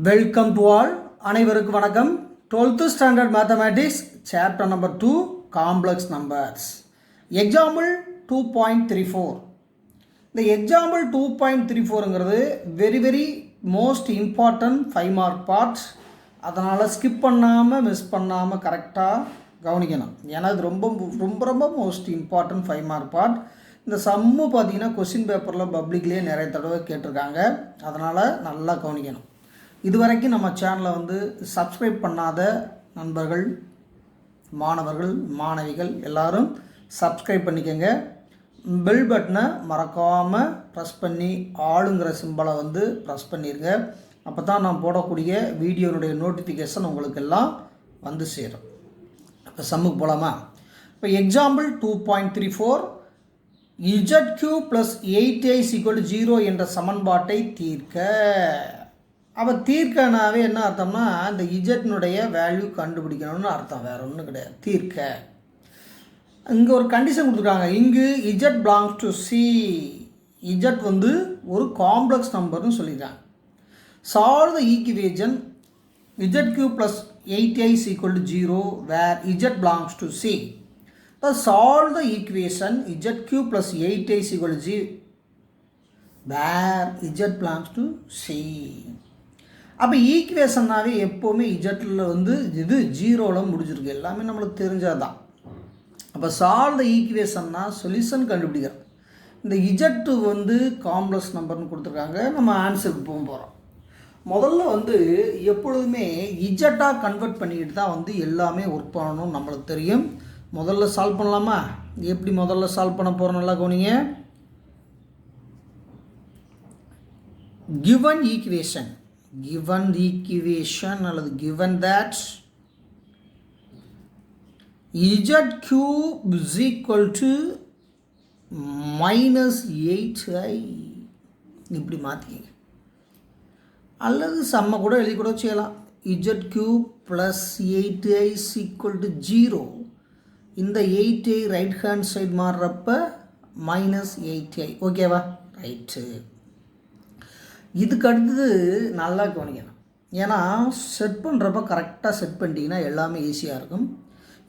Welcome to all. அனைவருக்கும் வணக்கம். 12th standard mathematics chapter number 2 complex numbers. Example 2.34. இந்த example 2.34ங்கிறது very most important 5 mark part. அதனால் skip பண்ணாமல் மிஸ் பண்ணாமல் கரெக்டாக கவனிக்கணும். ஏன்னா இது ரொம்ப மோஸ்ட் இம்பார்ட்டன்ட் 5 மார்க் பார்ட். இந்த சம்மு பார்த்தீங்கன்னா கொஸ்டின் பேப்பரில் பப்ளிக்லேயே நிறைய தடவை கேட்டிருக்காங்க. அதனால் நல்லா கவனிக்கணும். இதுவரைக்கும் நம்ம சேனலை சப்ஸ்கிரைப் பண்ணாத நண்பர்கள், மாணவர்கள், மாணவிகள் எல்லோரும் சப்ஸ்கிரைப் பண்ணிக்கோங்க. பெல் பட்டனை மறக்காமல் ப்ரெஸ் பண்ணி ஆளுங்கிற சிம்பலை ப்ரெஸ் பண்ணிடுங்க. அப்போ தான் நான் போடக்கூடிய வீடியோனுடைய நோட்டிஃபிகேஷன் உங்களுக்கு எல்லாம் சேரும். இப்போ சம்முக்கு போகலாமா? இப்போ எக்ஸாம்பிள் 2.34 ZQ + 8i = 0 என்ற சமன்பாட்டை தீர்க்க. அப்போ தீர்க்கனாவே என்ன அர்த்தம்னா இந்த இஜட்னுடைய வேல்யூ கண்டுபிடிக்கணும்னு அர்த்தம், வேறு ஒன்றும் கிடையாது. தீர்க்க இங்கே ஒரு கண்டிஷன் கொடுத்துருக்காங்க. இங்கு Z belongs to C. Z ஒரு காம்ப்ளெக்ஸ் நம்பர்னு சொல்லியிருக்காங்க. Solve the equation ZQ + 8i = 0 where Z belongs to C. Solve the equation ZQ + 8i = 0 where Z belongs to C. அப்போ ஈக்குவேஷன்னாவே எப்போவுமே இஜட்டில் இது 0ல் முடிஞ்சிருக்கு. எல்லாமே நம்மளுக்கு தெரிஞ்சால் தான். அப்போ சால்வ் த ஈக்குவேஷன்னா சொல்யூஷன் கண்டுபிடிக்கிறோம். இந்த இஜட்டு காம்ப்ளெக்ஸ் நம்பர்னு கொடுத்துருக்காங்க. நம்ம ஆன்சருக்கு போகிறோம். முதல்ல எப்பொழுதுமே இஜட்டாக கன்வெர்ட் பண்ணிக்கிட்டு தான் எல்லாமே ஒர்க் பண்ணணும்னு நம்மளுக்கு தெரியும். முதல்ல சால்வ் பண்ணலாமா? எப்படி முதல்ல சால்வ் பண்ண போகிறோம் நல்லா கவனிங்க. கிவன் ஈக்குவேஷன் அல்லது given that ZQ = -8i இப்படி மாற்றிங்க. அல்லது சம்மை கூட எழுதி கூட செய்யலாம். ZQ + 8i = 0. இந்த 8i right hand side மாறுறப்ப -8i. ஓகேவா? ரைட்டு. இதுக்கு அடுத்தது நல்லா கவனிக்கணும். ஏன்னா செட் பண்ணுறப்ப கரெக்டாக செட் பண்ணிட்டீங்கன்னா எல்லாமே ஈஸியாக இருக்கும்.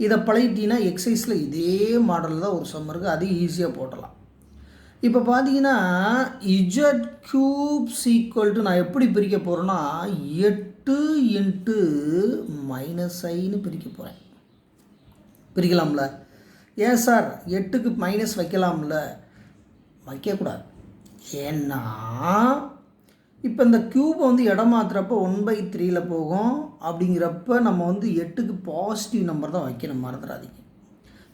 இதை பழகிட்டீங்கன்னா எக்ஸசைஸில் இதே மாடலில் தான் ஒரு சம் இருக்குது, அது ஈஸியாக போட்டலாம். இப்போ பார்த்தீங்கன்னா ZQ = நான் எப்படி பிரிக்க போகிறேன்னா 8 × -iன்னு பிரிக்க போகிறேன். பிரிக்கலாம்ல? ஏன் சார் 8க்கு மைனஸ் வைக்கலாம்ல? வைக்கக்கூடாது. ஏன்னா இப்போ இந்த க்யூபை இடம் மாற்றுறப்ப 1/3ல் போகும். அப்படிங்கிறப்ப நம்ம 8க்கு பாசிட்டிவ் நம்பர் தான் வைக்கணும், மறந்துடாதீங்க.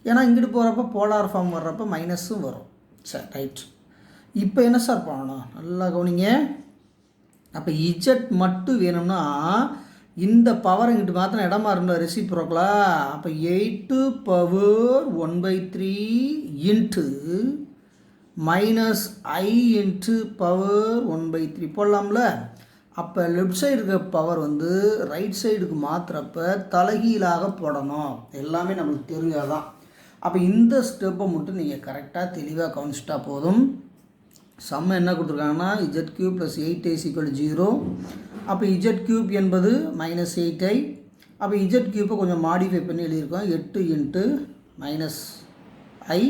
ஏன்னா இங்கிட்டு போகிறப்ப போலார் ஃபார்ம் வர்றப்ப மைனஸும் வரும். சரி, ரைட். இப்போ என்ன சார் பண்ணணும்? நல்லா கவனிங்க. அப்போ இஜட் மட்டும் வேணும்னா இந்த பவர் இங்கிட்டு மாத்திரம் இடம் மாறும்ல, ரெசிப்ரோக்கலா. அப்போ 8^1/3 × -i × (1/3) போடலாம்ல. அப்போ லெஃப்ட் சைடு இருக்க பவர் ரைட் சைடுக்கு மாற்றுறப்ப தலைகீழாக போடணும். எல்லாமே நம்மளுக்கு தெரியாதான். அப்போ இந்த ஸ்டெப்பை மட்டும் நீங்கள் கரெக்டாக தெளிவாக கவனிச்சிட்டா போதும். சம்ம என்ன கொடுத்துருக்காங்கன்னா ZQ + 8i = 0. அப்போ ZQ என்பது -8i. அப்போ ZQ கொஞ்சம் மாடிஃபை பண்ணி எழுதியிருக்கோம். 8 × -i.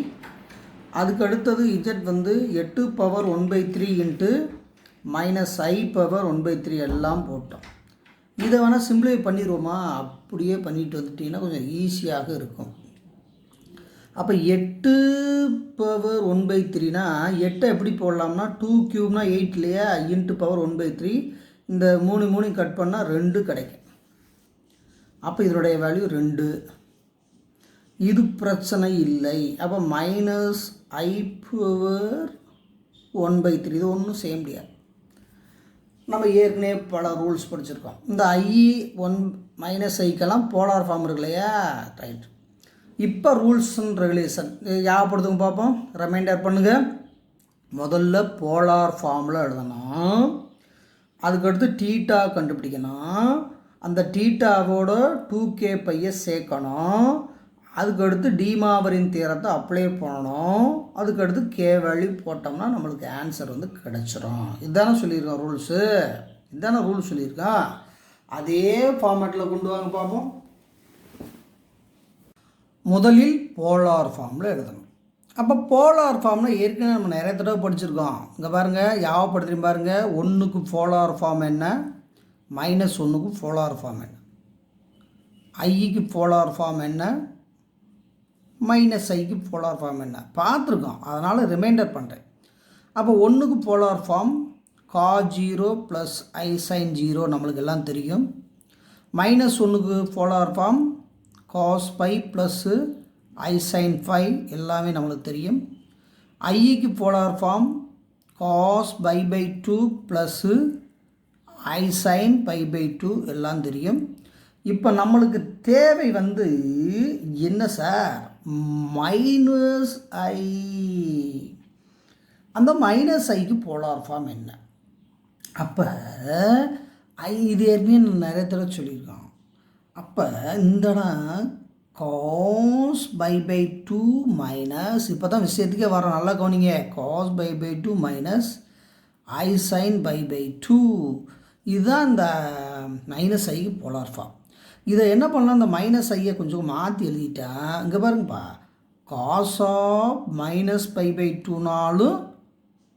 அதுக்கு அடுத்தது இஜட் 8^1/3 × -i^1/3 எல்லாம் போட்டோம். இதை வேணால் சிம்பிளிஃபை பண்ணிடுவோமா? அப்படியே பண்ணிட்டு வந்துட்டிங்கன்னா கொஞ்சம் ஈஸியாக இருக்கும். அப்போ 8^1/3னா 8 எப்படி போடலாம்னா 2³ 8 இல்லையா? × 1/3 இந்த 3 கட் பண்ணால் 2 கிடைக்கும். அப்போ இதனுடைய வேல்யூ 2. இது பிரச்சனை இல்லை. அப்போ -i^1/3 இது ஒன்றும் செய்ய முடியாது. நம்ம ஏற்கனவே பல ரூல்ஸ் படிச்சிருக்கோம். இந்த -iக்கெல்லாம் போலார் ஃபார்ம் இருக்கு இல்லையா? ரைட். இப்போ ரூல்ஸ் அண்ட் ரெகுலேஷன் யாவப்படுத்துங்க பார்ப்போம். ரிமைண்டர் பண்ணுங்கள். முதல்ல போலார் ஃபார்மில் எழுதணும். அதுக்கடுத்து டீட்டா கண்டுபிடிக்கணும். அந்த டீட்டாவோட 2k சேர்க்கணும். அதுக்கடுத்து டீமாவரின் தியரத்தை அப்ளை பண்ணணும். அதுக்கடுத்து கே வேல்யூ போட்டோம்னா நம்மளுக்கு ஆன்சர் கிடச்சிரும். இதுதானே சொல்லியிருக்கோம் ரூல்ஸு. இதுதானே ரூல் சொல்லியிருக்கா. அதே ஃபார்மேட்டில் கொண்டு வாங்க பார்ப்போம். முதலில் போலார் ஃபார்மில் எழுதணும். அப்போ போலார் ஃபார்மில் ஏற்கனவே நம்ம நிறைய தடவை படிச்சிருக்கோம். இங்கே பாருங்கள், யாவப்படுத்தி பாருங்கள். 1க்கு போலார் ஃபார்ம் என்ன, -1க்கு போலார் ஃபார்ம் என்ன, ஐக்கு போலார் ஃபார்ம் என்ன, -ஐக்கு போலார் ஃபார்ம் என்ன பார்த்துருக்கோம். அதனால் ரிமைண்டர் பண்ணுறேன். அப்போ 1க்கு polar form cos 0 + I sin 0 நம்மளுக்கு எல்லாம் தெரியும். -1க்கு polar form cos π + I sin phi எல்லாமே நம்மளுக்கு தெரியும். ஐக்கு polar form cos π/2 + I sin π/2 எல்லாம் தெரியும். இப்போ நம்மளுக்கு தேவை என்ன சார், -I. அந்த -Iக்கு போலார் ஃபார்ம் என்ன? அப்போ இது ஏற்கனவே நிறைய தடவை சொல்லியிருக்கோம். அப்போ இந்த இடம் cos π/2 மைனஸ், இப்போ தான் விஷயத்துக்கே வரோம், நல்லா கவனிங்க. cos π/2 மைனஸ் I sin π/2 இதுதான் இந்த -Iக்கு போலார் ஃபார்ம். இதை என்ன பண்ணலாம், இந்த -Iயை கொஞ்சம் மாற்றி எழுதிட்டா, இங்கே பாருங்கப்பா, cos -π/2னாலும்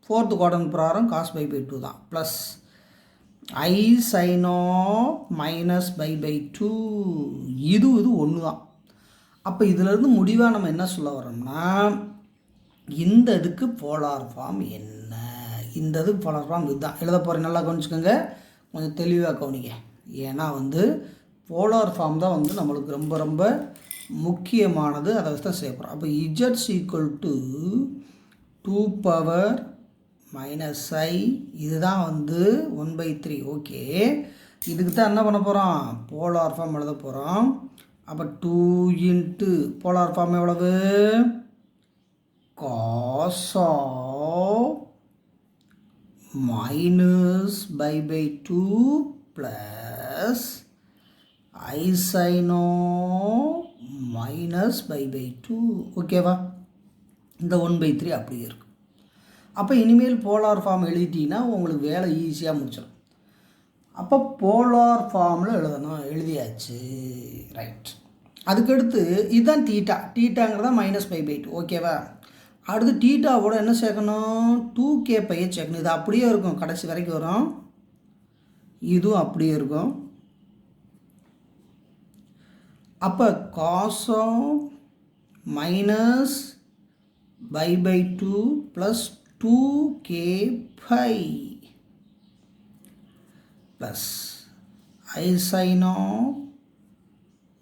4th குவாட்ரண்ட் பிரகாரம் cos π/2 தான், ப்ளஸ் I sin -π/2 இது ஒன்று தான். அப்போ இதிலேருந்து முடிவாக நம்ம என்ன சொல்ல வரோம்னா, இந்த இதுக்கு போலார் ஃபார்ம் என்ன, இந்த இதுக்கு போலார் ஃபார்ம் இதுதான் எழுத போகிறேன். நல்லா கவனிச்சுக்கோங்க, கொஞ்சம் தெளிவாக கவனிங்க. ஏன்னா போலார் ஃபார்ம் தான் நம்மளுக்கு ரொம்ப ரொம்ப முக்கியமானது. அதை வச்சு தான் செய்ய போகிறோம். அப்போ z = 2 பவர் -I இதுதான் 1/3. ஓகே, இதுக்கு தான் என்ன பண்ண போகிறோம், போலார் ஃபார்ம் எழுத போகிறோம். அப்போ 2 போலார் ஃபார்ம் எவ்வளவு, cos -π/2 + I sin -π/2. ஓகேவா, இந்த 1/3 அப்படியே இருக்கும். அப்போ இனிமேல் போலார் ஃபார்ம் எழுதிட்டீங்கன்னா உங்களுக்கு வேலை ஈஸியாக முடிச்சிடும். அப்போ போலார் ஃபார்மில் எழுதியாச்சு, ரைட். அதுக்கடுத்து இதுதான் டீட்டாங்கிறதா -π/2. ஓகேவா, அடுத்து டீட்டாவோட என்ன சேர்க்கணும், 2kπ சேர்க்கணும். இது அப்படியே இருக்கும், கடைசி வரைக்கும் வரும். இதுவும் அப்படியே இருக்கும். அப்போ cos -π/2 + 2kπ + I sin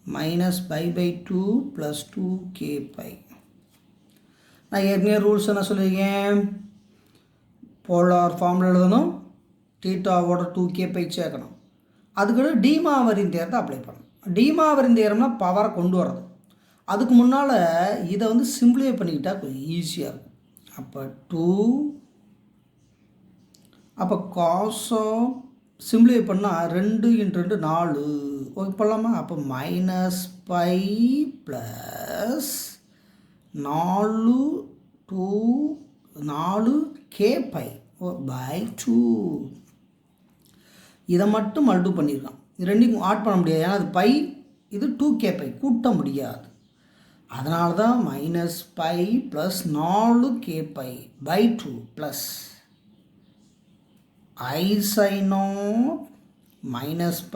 -π/2 + 2kπ. நான் ஏற்கனவே ரூல்ஸ் என்ன சொல்லியிருக்கேன், போலார் ஃபார்மில் எழுதணும், டீட்டாவோட 2kπ சேர்க்கணும். அதுக்கடுத்து டீமாவரின் தேரத்தை அப்ளை பண்ணணும். டீமாவரின் தேரம்னா பவரை கொண்டு வர்றது. அதுக்கு முன்னால் இதை சிம்பிளிஃபை பண்ணிக்கிட்டால் கொஞ்சம் ஈஸியாக இருக்கும். அப்போ 2, அப்போ காசோ சிம்பிளிஃபை பண்ணால் 2 × 2 4. ஓகே பண்ணலாமா, அப்போ -π + 4kπ/2 இதை மட்டும் மல்டிபிள் பண்ணியிருக்கான். இது ரெண்டையும் ஆட் பண்ண முடியாது, ஏன்னா அது பை, இது 2kπ கூட்ட முடியாது. அதனால தான் -π + 4kπ/2 plus I sin -π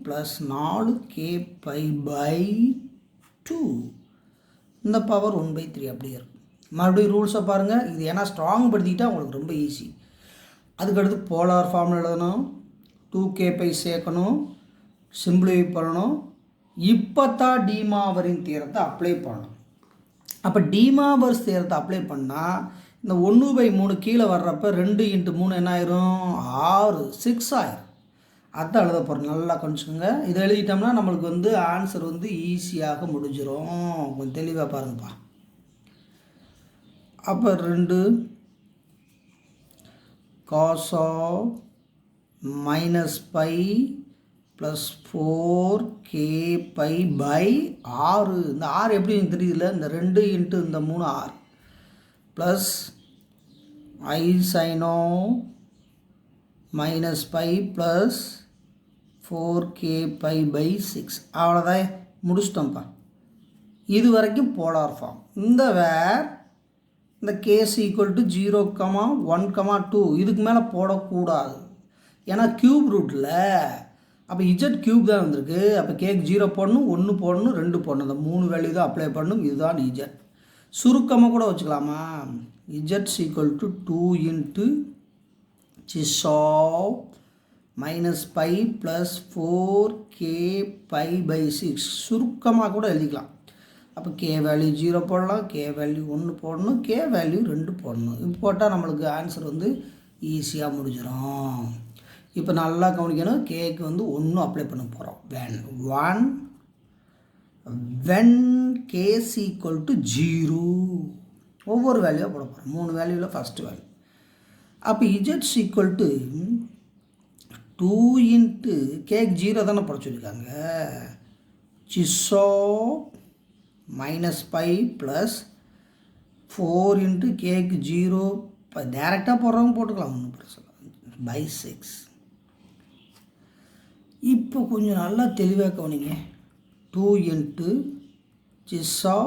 + 4kπ/2 இந்த பவர் 1/3 அப்படியே இருக்கும். மறுபடியும் ரூல்ஸை பாருங்கள். இது ஏன்னா ஸ்ட்ராங் படுத்திக்கிட்டால் உங்களுக்கு ரொம்ப ஈஸி. அதுக்கடுத்து போலார் ஃபார்மில் எழுதணும், 2kπ சேர்க்கணும், சிம்பிளிஃபை பண்ணணும். இப்போ தான் டீமாவரின் தியரத்தை அப்ளை பண்ணணும். அப்போ டீமாவர்ஸ் தியரத்தை அப்ளை பண்ணால் இந்த 1/3 கீழே வர்றப்ப 2 × 3 என்ன ஆயிரும், 6, 6 ஆயிரும். அதான் எழுத போகிறோம். நல்லா கொஞ்சிக்கோங்க. இதை எழுதிட்டோம்னா நம்மளுக்கு ஆன்சர் ஈஸியாக முடிஞ்சிடும். கொஞ்சம் தெளிவாக பாருங்கப்பா. அப்போ 2 cos -π + 4kπ/6. இந்த 6 எப்படி தெரியுதுல, இந்த 2 × இந்த 3 6 plus I sin minus pi plus 4k pi by 6. அவ்வளோதான், முடிச்சிட்டோம்ப்பா. இது வரைக்கும் போலார் ஃபார்ம். இந்த வேர் இந்த கேஸ் ஈக்குவல் டு 0, 1, 2 இதுக்கு மேலே போடக்கூடாது. ஏன்னா க்யூப் ரூட்டில் அப்போ இஜட் க்யூப் தான் வந்திருக்கு. அப்போ கேக்கு 0 போடணும், 1 போடணும், 2 போடணும். அந்த 3 வேல்யூ தான் அப்ளை பண்ணணும். இதுதான் இஜட். சுருக்கமாக கூட வச்சுக்கலாமா? Z equal to 2 into cis of minus pi plus 4k pi by 6. சுருக்கமாக கூட எழுதிக்கலாம். அப்போ k வேல்யூ 0 போடலாம், k வேல்யூ 1 போடணும், k வேல்யூ 2 போடணும். இப்போ போட்டால் நம்மளுக்கு ஆன்சர் வந்து ஈஸியாக முடிஞ்சிடும். இப்போ நல்லா கவனிக்கணும். கேக்கு வந்து 1 அப்ளை பண்ண போகிறோம். when k is equal to 0 ஒவ்வொரு வேல்யூவாக போட போகிறோம். 3 வேல்யூவில் ஃபஸ்ட்டு வேல்யூ. அப்போ Z equal to 2 into cake 0 தானே போட சொல்லியிருக்காங்க. சிஸ்ஸோ minus pi plus 4 into cake 0 இப்போ டேரெக்டாக போடுறவங்க போட்டுக்கலாம், ஒன்றும் பிரச்சனை by 6. இப்போ கொஞ்சம் நல்லா தெளிவாக கவனிங்க. 2 இன்ட்டு சிஸ்ஸா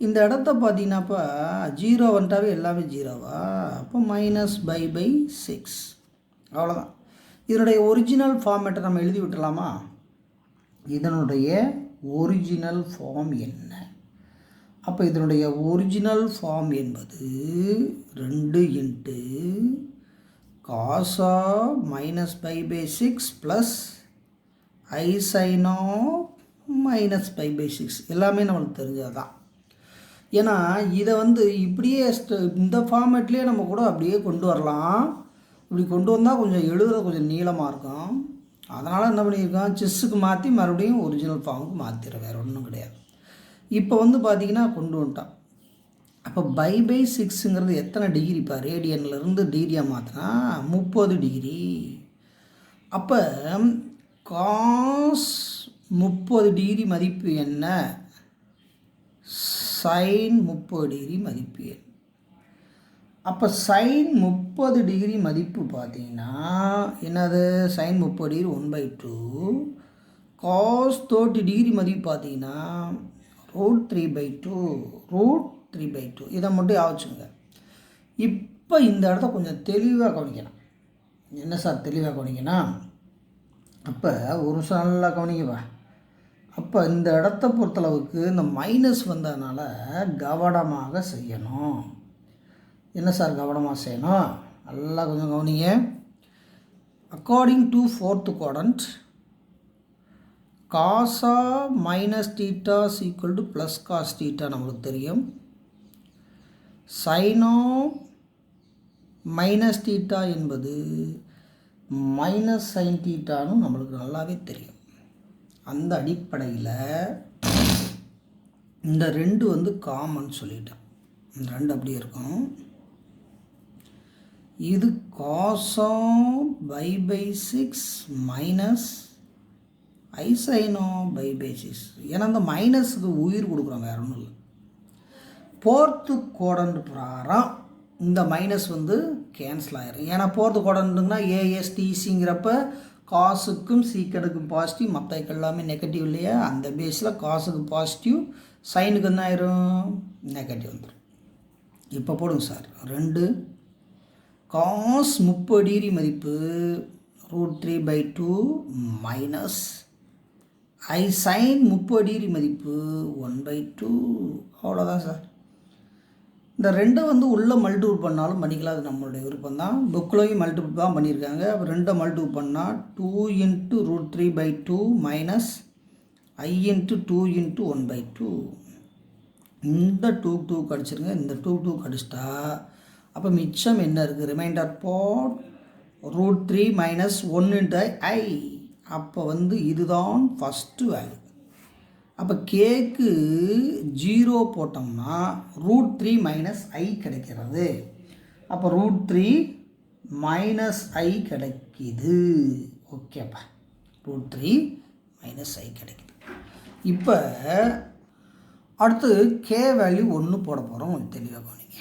இந்த இடத்த பார்த்தீங்கன்னாப்பா 0 வந்துட்டாவே எல்லாமே 0வா? அப்போ மைனஸ் பை 6. அவ்வளோதான். இதனுடைய ஒரிஜினல் ஃபார்மேட்டை நம்ம எழுதி விட்டுலாமா? இதனுடைய ஒரிஜினல் ஃபார்ம் என்ன? அப்போ இதனுடைய ஒரிஜினல் ஃபார்ம் என்பது 2 into Gaza minus pi by 6 plus I cyano minus pi by 6. எல்லாமே நம்மளுக்கு தெரிஞ்சதுதான். ஏன்னா இதை வந்து இப்படியே இந்த ஃபார்மேட்லேயே நம்ம கூட அப்படியே கொண்டு வரலாம். இப்படி கொண்டு வந்தால் கொஞ்சம் எழுதுறது கொஞ்சம் நீளமாக இருக்கும். அதனால் என்ன பண்ணியிருக்கோம், செஸ்ஸுக்கு மாற்றி மறுபடியும் ஒரிஜினல் ஃபார்முக்கு மாற்றிடுற, வேறு ஒன்றும் கிடையாது. இப்போ வந்து பார்த்திங்கன்னா கொண்டு வந்துட்டான். அப்போ பை 6ங்கிறது எத்தனை டிகிரிப்பா? ரேடியன்லேருந்து டிகிரியாக மாற்றினா 30 டிகிரி. அப்போ காஸ் 30 டிகிரி மதிப்பு என்ன? சைன் 30 டிகிரி மதிப்பு என்ன? அப்போ சைன் 30 டிகிரி மதிப்பு பார்த்தீங்கன்னா என்னது? Sign 30 degree 1/2. காஸ் 30 டிகிரி மதிப்பு பார்த்தீங்கன்னா √3/2. √3/2 இதை மட்டும் ஆச்சுங்க. இப்போ இந்த இடத்த கொஞ்சம் தெளிவாக கவனிக்கணும். என்ன சார் தெளிவாக கவனிக்கணும்? அப்போ ஒரு நிமிஷம் நல்லா கவனிக்கவா. அப்போ இந்த இடத்த பொறுத்தளவுக்கு இந்த மைனஸ் வந்ததுனால கவனமாக செய்யணும். என்ன சார் கவனமாக செய்யணும்? நல்லா கொஞ்சம் கவனிங்க. அக்கார்டிங் டு 4th quadrant காசா minus theta equal to plus cos theta நம்மளுக்கு தெரியும். சைனோ மைனஸ் தீட்டா என்பது மைனஸ் சைன் தீட்டான்னு நம்மளுக்கு நல்லாவே தெரியும். அந்த அடிப்படையில் இந்த 2 வந்து காமன் சொல்லிட்டேன். இந்த 2 அப்படியே இருக்கும். இது காசா பை 6 மைனஸ் ஐ சைனோ பை 6. ஏன்னா அந்த மைனஸுக்கு உயிர் கொடுக்குறோம், வேறு ஒன்றும் இல்லை. 4th quadrant பிரகாரம் இந்த மைனஸ் வந்து கேன்சல் ஆகிடும். ஏன்னா 4th quadrantனா ஏஎஸ்டிசிங்கிறப்ப காசுக்கும் சீக்கடுக்கும் பாசிட்டிவ், மற்ற எல்லாமே நெகட்டிவ் இல்லையா? அந்த பேஸில் காசுக்கு பாசிட்டிவ், சைனுக்கு என்ன ஆயிரும்? நெகட்டிவ் வந்துடும். இப்போ போடுங்க சார். 2 காஸ் 30 டிகிரி மதிப்பு √3/2 மைனஸ் ஐ சைன் 30 டிகிரி மதிப்பு 1/2. அவ்வளோதான் சார். இந்த 2 வந்து உள்ளே மல்டிபிள் பண்ணாலும் பண்ணிக்கலாம், அது நம்மளுடைய விருப்பம் தான். புக்கிலையும் மல்டிபிள் தான் பண்ணியிருக்காங்க. அப்போ 2 மல்டிபிள் பண்ணால் 2 இன்ட்டு √3/2 மைனஸ் ஐ இன்ட்டு 2 இன்ட்டு 1/2. இந்த 2 கடிச்சிருங்க. இந்த 2 கடிச்சிட்டா அப்போ மிச்சம் என்ன இருக்குது? ரிமைண்டர் பார்ட் √3 மைனஸ் 1 இன்ட்டு ஐ. அப்போ வந்து இதுதான் ஃபஸ்ட்டு வேல்யூ. அப்போ கேக்கு 0 போட்டோம்னா √3 மைனஸ் ஐ கிடைக்கிறது. அப்போ √3 மைனஸ் ஐ கிடைக்கிது. ஓகேப்பா, √3 மைனஸ் ஐ கிடைக்குது. இப்போ அடுத்து கே வேல்யூ 1 போட போகிறோம். கொஞ்சம் தெளிவாக கவனிங்க.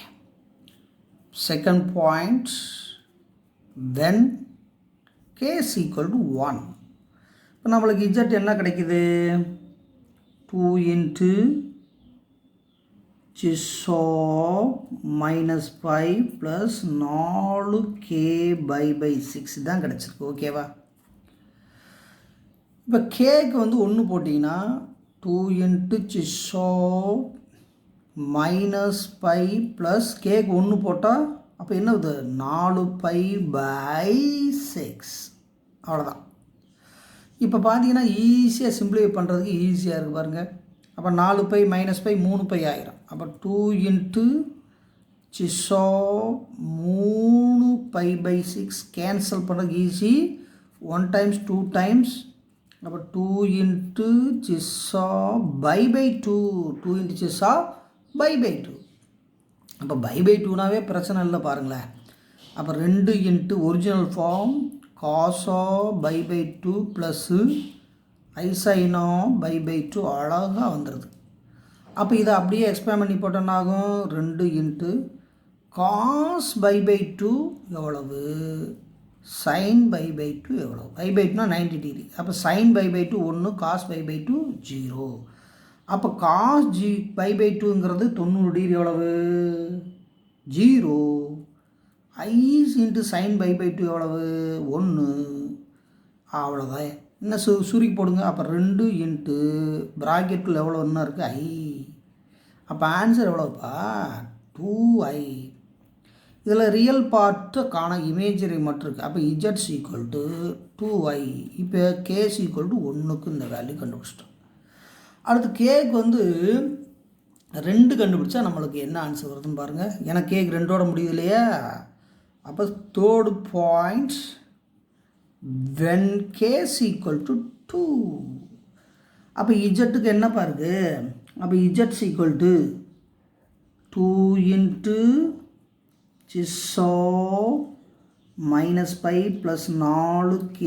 Second point, when k is equal to 1. இப்போ நம்மளுக்கு z என்ன கிடைக்குது? 2 into chis of minus 5 plus 4k by 6 தான் கிடச்சிருக்கு. ஓகேவா? இப்போ கேக்கு வந்து 1 போட்டிங்கன்னா 2 into chis of minus 5 plus கேக்கு 1 போட்டால் அப்போ என்ன ஆகுது? 4 by 6. அவ்வளோதான். இப்போ பார்த்தீங்கன்னா ஈஸியாக சிம்பிளிஃபை பண்ணுறதுக்கு ஈஸியாக இருக்குது பாருங்கள். அப்போ 4 minus 3 ஆயிரும். அப்போ 2 into chis of 3 by 6 cancel பண்ணுறதுக்கு ஈஸி. 1 times 2 times. அப்போ 2 into chis of by 2. 2 into chis of by 2. அப்போ by 2நாவே பிரச்சனை இல்லை பாருங்களேன். அப்போ 2 into original form cos of by 2 plus I sin of by 2 அழகாக வந்துடுது. அப்போ இதை அப்படியே எக்ஸ்பேண்ட் பண்ணி போட்டோன்னா ஆகும் 2 into cos by 2 எவ்வளவு, sin by 2 எவ்வளவு. by 2னா 90 degree. அப்போ sin by 2 1, cos by 2 0. அப்போ cos by 2ங்கிறது 90 டிகிரி எவ்வளவு, 0. I into sin by 2 எவ்வளவு, 1. அவ்வளோதான். என்ன சுருக்கி போடுங்க. அப்போ 2 இன்ட்டு ப்ராக்கெட்டில் எவ்வளோ ஒன்றா இருக்குது, I. அப்போ ஆன்சர் எவ்வளோப்பா, 2I. இதில் ரியல் பார்ட்டு காண இமேஜரி மட்டும் இருக்குது. அப்போ Z ஈக்குவல் டு 2I. இப்போ K ஈக்குவல் டு 1க்கு இந்த வேல்யூ கண்டுபிடிச்சிட்டோம். அடுத்து கேக்கு வந்து 2 கண்டுபிடிச்சா நம்மளுக்கு என்ன ஆன்சர் வருதுன்னு பாருங்கள். ஏன்னா கேக்கு 2ஓட முடியுது இல்லையா. அப்போ third point when k is equal to 2. அப்போ இஜட்டுக்கு என்ன பாருங்க. அப்போ Z equal to 2 into chis of minus 5 plus 4k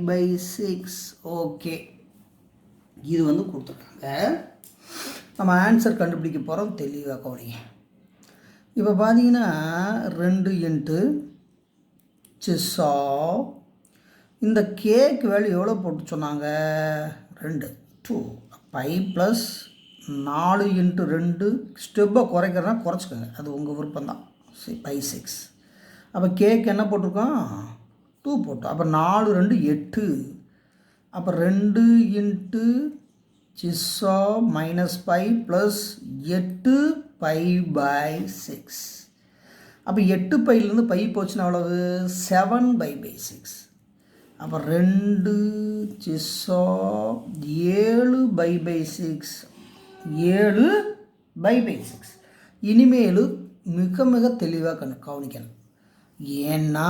by 6. Okay, இது வந்து கொடுத்துருக்காங்க. நம்ம ஆன்சர் கண்டுபிடிக்க போகிறோம். தெளிவாக கவனிங்க. இப்போ பார்த்தீங்கன்னா 2 இன்ட்டு chis of இந்த கேக்கு வேல்யூ எவ்வளோ போட்டு சொன்னாங்க, 2 பை ப்ளஸ் 4 இன்ட்டு 2. ஸ்டெப்பை குறைக்கிறதுனா குறைச்சிக்கோங்க, அது உங்கள் விருப்பம் தான். பை 6. அப்போ கேக்கு என்ன போட்டிருக்கோம், 2 போட்டோம். அப்போ 4 2 8. அப்போ 2 into chis of minus 5 plus 8 pi by 6. அப்போ 8 பையிலேருந்து பை போச்சுன்னா அவ்வளவு 7 by 6. அப்போ 2 chis of 7 by 6. 7 by 6. இனிமேல் மிக மிக தெளிவாக கவனிக்கணும். ஏன்னா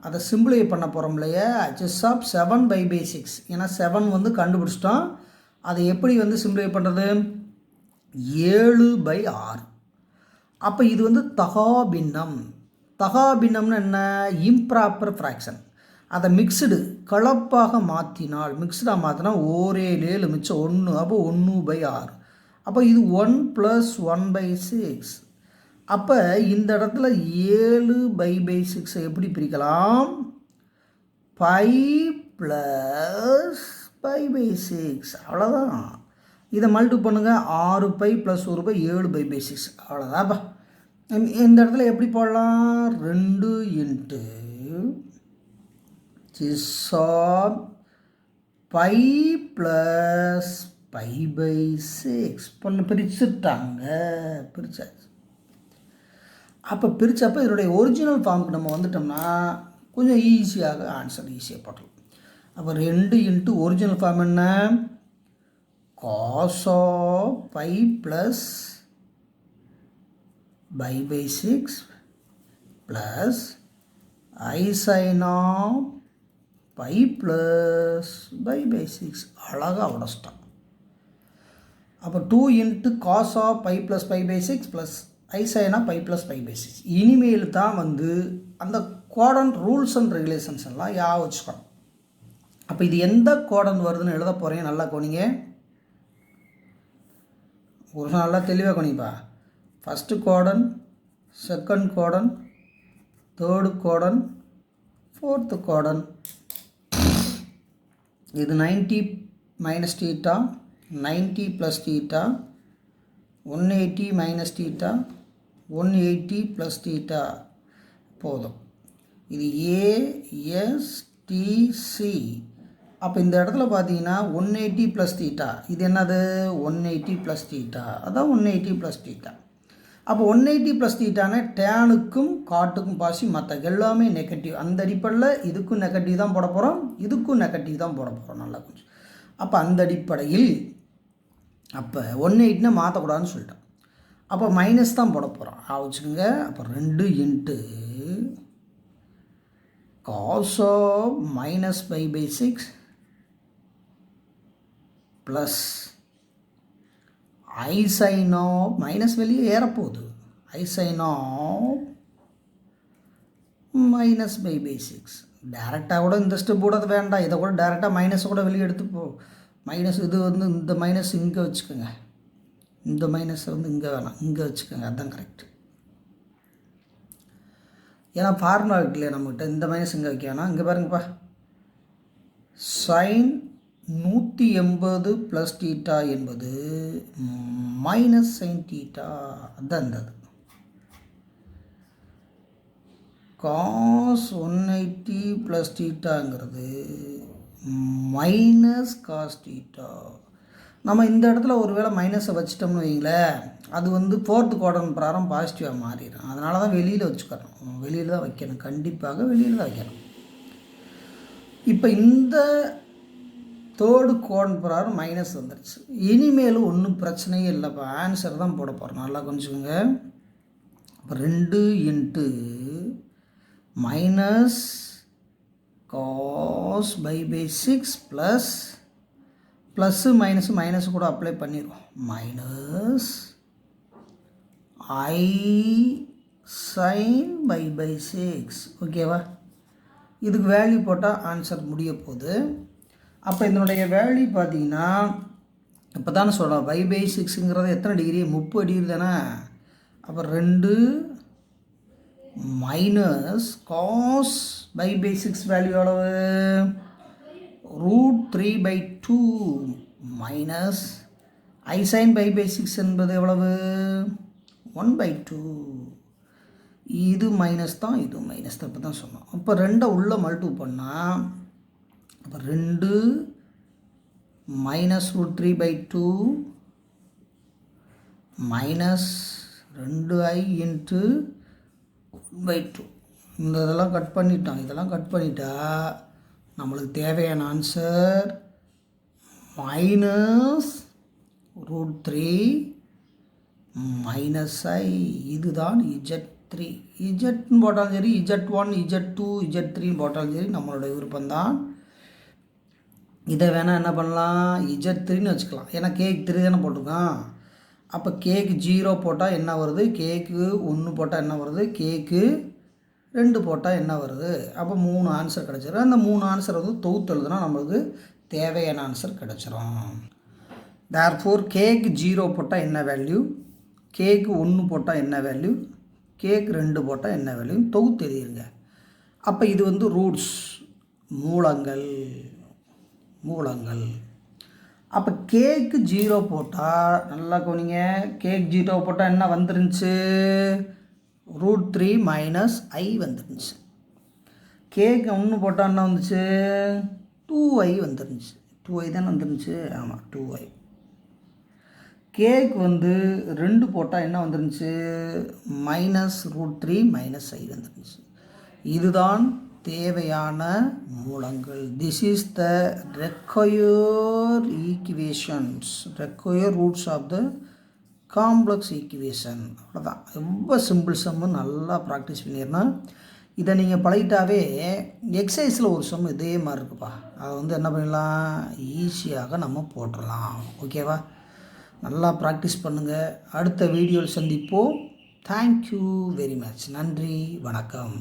அதை சிம்பிளிஃபை பண்ண போகிறோம் இல்லையா. chis of 7 by 6. ஏன்னா 7 வந்து கண்டுபிடிச்சிட்டோம். அதை எப்படி வந்து சிம்பிளிஃபை பண்ணுறது, 7 by 6. அப்போ இது வந்து தகாபின்னம். தகாபின்னம்னு என்ன, இம்ப்ராப்பர் ஃப்ராக்ஷன். அதை மிக்சடு கலப்பாக மாற்றினால், மிக்சடாக மாற்றினா 7 மிச்சம் 1. அப்போ 1 by 6. அப்போ இது 1 + 1 by 6. அப்போ இந்த இடத்துல 7 by 6 எப்படி பிரிக்கலாம், 5 + 5 by 6. அவ்வளோதான். இதை மல்டிபிள் பண்ணுங்கள். 6 பை ப்ளஸ் 1 பை 7 by 6. அவ்வளோதான்ப்பா. இந்த இடத்துல எப்படி போடலாம், 2 இன்ட்டு chis of 5 + 5 by 6 பண்ண பிரிச்சுட்டாங்க. பிரிச்சாச்சு. அப்போ பிரித்தப்போ இதனுடைய ஒரிஜினல் ஃபார்முக்கு நம்ம வந்துட்டோம்னா கொஞ்சம் ஈஸியாக ஆன்சர் ஈஸியாக போட்டலாம். அப்போ 2 இன்ட்டு ஒரிஜினல் ஃபார்ம் என்ன, cos of 5 + by 6 plus I sin of 5 plus by 6. அழகாக உடச்சிட்டான். அப்போ 2 into cos of 5 plus 5 by 6 plus I sin of 5 plus 5 by 6. இனிமேல் தான் வந்து அந்த கோடன் ரூல்ஸ் அண்ட் ரெகுலேஷன்ஸ் எல்லாம் ஞாபகம் வச்சுக்கணும். அப்போ இது எந்த கோடன் வருதுன்னு எழுத போகிறேன், நல்லா கவனிங்க. ஒரு நல்லா தெளிவாக கவனிப்பா. ஃபஸ்ட்டு கோடன், செகண்ட் கோடன், தேர்டு கோடன், fourth quadrant. இது 90 minus theta, 90 plus theta, 180 minus theta, 180 plus theta போதும். இது ASTC. அப்போ இந்த இடத்துல பார்த்தீங்கன்னா 180 ப்ளஸ் தீட்டா, இது என்னது 180 ப்ளஸ் தீட்டா, அதான் 180 ப்ளஸ் தீட்டா. அப்போ 180 ப்ளஸ் தீட்டான டேனுக்கும் காட்டுக்கும் பாசி, மற்ற எல்லாமே நெகட்டிவ். அந்த அடிப்படையில் இதுக்கும் நெகட்டிவ் தான் போட போகிறோம், இதுக்கும் நெகட்டிவ் தான் போட போகிறோம். நல்லா கொஞ்சம் அப்போ அந்த அடிப்படையில் அப்போ 180னா மாற்றக்கூடாதுன்னு சொல்லிட்டோம். அப்போ மைனஸ் தான் போட போகிறோம் வச்சுக்கோங்க. அப்போ 2 into cos of minus pi by 6 plus I sin of minus வெளியே ஏறப்போகுது, I sin of minus pi by 6. டேரெக்டாக கூட இந்த ஸ்டெப் கூட வேண்டாம், இதை கூட டேரெக்டாக மைனஸ் கூட வெளியே எடுத்துப்போ. மைனஸ் இது வந்து இந்த மைனஸ் இங்கே வச்சுக்கோங்க, இந்த மைனஸ் வந்து இங்கே வேணாம், இங்கே வச்சுக்கோங்க, அதுதான் கரெக்ட். ஏன்னா ஃபார்முலா இருக்குல்லையா நம்மகிட்ட, இந்த மைனஸ் இங்கே வைக்க வேணாம். இங்கே பாருங்கப்பா, சைன் 180 ப்ளஸ் தீட்டா என்பது மைனஸ் சைன் தீட்டா, அதுதான் இருந்தது. காஸ் 180 ப்ளஸ் தீட்டாங்கிறது மைனஸ் காஸ் தீட்டா. நம்ம இந்த இடத்துல ஒரு வேளை மைனஸை வச்சிட்டோம்னு வைங்களேன், அது வந்து ஃபோர்த்து குவாட்ரண்ட் பிரகாரம் பாசிட்டிவாக மாறிடும். அதனால தான் வெளியில் வச்சுக்கிறோம், வெளியில் தான் வைக்கணும், கண்டிப்பாக வெளியில் தான் வைக்கணும். இப்போ இந்த தேர்டு குவாட்ரண்ட் பிரகாரம் மைனஸ் வந்துடுச்சு. இனிமேலும் ஒன்றும் பிரச்சனையே இல்லைப்பா, ஆன்சர் தான் போட போகிறோம். நல்லா கொஞ்சோங்க. இப்போ 2 into minus cos pi 6 plus plus minus minus கூட அப்ளை பண்ணிடுவோம், மைனஸ் I sin பை 6. ஓகேவா? இதுக்கு வேல்யூ போட்டால் ஆன்சர் முடிய போகுது. அப்போ இதனுடைய வேல்யூ பார்த்தீங்கன்னா இப்போ தானே சொல்கிறோம், பை 6ங்கிறது எத்தனை டிகிரி, 30 டிகிரி தானே. அப்போ 2 மைனஸ் காஸ் பை 6 வேல்யூ எவ்வளவு, √3/2 மைனஸ் I sin பை 6 என்பது எவ்வளவு, 1/2. இது மைனஸ் தான், இது மைனஸ் தான், இப்போ தான் சொன்னோம். அப்போ 2 உள்ளே மல்டிபிள் பண்ணால் அப்போ 2 மைனஸ் √3/2 மைனஸ் 2i இன்ட்டு 1/2. இந்த இதெல்லாம் கட் பண்ணிட்டோம், இதெல்லாம் கட் பண்ணிட்டா நம்மளுக்கு தேவையான ஆன்சர் மைனஸ் √3 மைனஸ் i. இதுதான் Z3. இஜட்னு போட்டாலும் சரி, Z1 Z2 Z3 போட்டாலும் சரி நம்மளோட விருப்பம்தான். இதை வேணால் என்ன பண்ணலாம், Z3ன்னு வச்சுக்கலாம், ஏன்னா கேக்கு 3 தானே போட்டிருக்கோம். அப்போ கேக்கு 0 போட்டால் என்ன வருது, கேக்கு 1 போட்டால் என்ன வருது, கேக்கு 2 போட்டால் என்ன வருது. அப்போ 3 ஆன்சர் கிடச்சிடும். அந்த 3 ஆன்சர் வந்து தொகுத்து எழுதுனா நம்மளுக்கு தேவையான ஆன்சர் கிடச்சிரும். தேர்ஃபோர் கேக்கு 0 போட்டால் என்ன வேல்யூ, கேக்கு 1 போட்டால் என்ன வேல்யூ, கேக்கு 2 போட்டால் என்ன வேல்யூ தொகுத்து எழுதிருங்க. அப்போ இது வந்து ரூட்ஸ், மூலங்கள். அப்போ கேக்கு 0 போட்டால் நல்லா கவனிங்க, கேக் 0 போட்டால் என்ன வந்துருந்துச்சு, √3 மைனஸ் i வந்துருந்துச்சு. கேக்கு 1 போட்டால் என்ன வந்துச்சு, 2i வந்துருந்துச்சு. 2i தானே வந்துருந்துச்சு, ஆமாம் 2i. கேக் வந்து 2 போட்டால் என்ன வந்துருந்துச்சு, மைனஸ் √3 மைனஸ் i வந்துருந்துச்சு. இதுதான் தேவையான மூலங்கள். This is the required equations, required roots of the complex equation. அவ்வளோதான், ரொம்ப சிம்பிள் சம்மு, நல்லா ப்ராக்டிஸ் பண்ணிடணும். இதை நீங்கள் பழகிட்டாவே எக்ஸசைஸில் ஒரு சம் இதே மாதிரி இருக்குப்பா, அதை வந்து என்ன பண்ணிடலாம், ஈஸியாக நம்ம போட்டுடலாம். ஓகேவா? நல்லா ப்ராக்டிஸ் பண்ணுங்கள். அடுத்த வீடியோவில் சந்திப்போம். Thank you very much. நன்றி, வணக்கம்.